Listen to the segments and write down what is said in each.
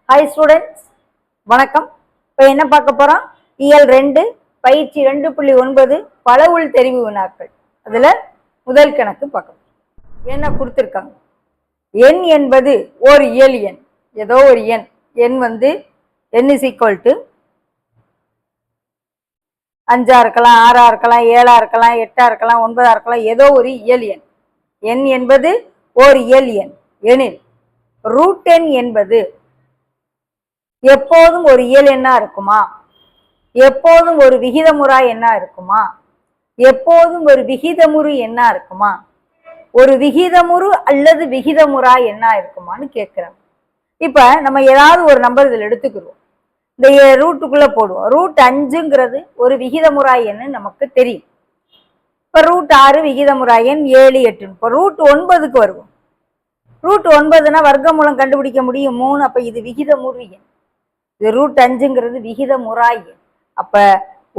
Hi students, வணக்கம். இப்போ என்ன பார்க்க போகிறோம்? இயல் 2 பயிற்சி 2.9 பல உள் தெரிவு வினாக்கள். அதில் முதல் கணக்கு பார்க்கணும். என்ன கொடுத்துருக்காங்க? எண் என்பது ஒரு இயல் எண், ஏதோ ஒரு எண். எண் வந்து n = 5 இருக்கலாம், 6 இருக்கலாம், 7 இருக்கலாம், 8 இருக்கலாம், 9 இருக்கலாம், ஏதோ ஒரு இயல் எண். எண் என்பது ஒரு இயல் எண் எனில் ரூட் எண் என்பது எப்போதும் ஒரு இயல் எண்ணா இருக்குமா? எப்போதும் ஒரு விகிதமுறா எண்ணா இருக்குமா? எப்போதும் ஒரு விகிதமுறு எண்ணா இருக்குமா? ஒரு விகிதமுறு அல்லது விகிதமுறா எண்ணா இருக்குமான்னு கேட்கிறோம். இப்ப நம்ம ஏதாவது ஒரு நம்பர் இதில் எடுத்துக்கிறோம், இந்த ரூட்டுக்குள்ள போடுவோம். ரூட் 5ங்கிறது ஒரு விகிதமுறா எண்ணு நமக்கு தெரியும். இப்ப ரூட் 6 விகிதமுறா எண், 7, 8. இப்போ ரூட் 9க்கு வருவோம். ரூட் 9னா வர்க்கமூலம் கண்டுபிடிக்க முடியும் 3. அப்ப இது விகிதமுறு எண். இது ரூட் 5ங்கிறது விகிதமுறா எண். அப்ப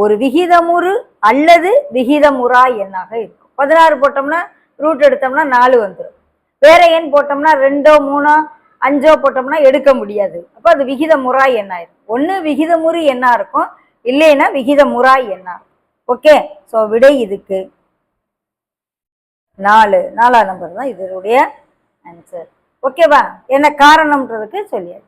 ஒரு விகிதமுறு அல்லது விகிதமுறா எண்ணாக இருக்கும். 16 போட்டோம்னா ரூட் எடுத்தோம்னா 4 வந்துடும். வேற எண் போட்டோம்னா 2, 3, 5 போட்டோம்னா எடுக்க முடியாது. அப்ப அது விகிதமுறா எண்ணாயிருக்கும். ஒன்று விகிதமுறு எண்ணா இருக்கும், இல்லைன்னா விகிதமுறா எண்ணா. ஓகே, ஸோ விடை இதுக்கு 4. 4ஆம் நம்பர் தான் இதனுடைய ஆன்சர். ஓகேவா? என்ன காரணம்ன்றதுக்கு சொல்லியாச்சு.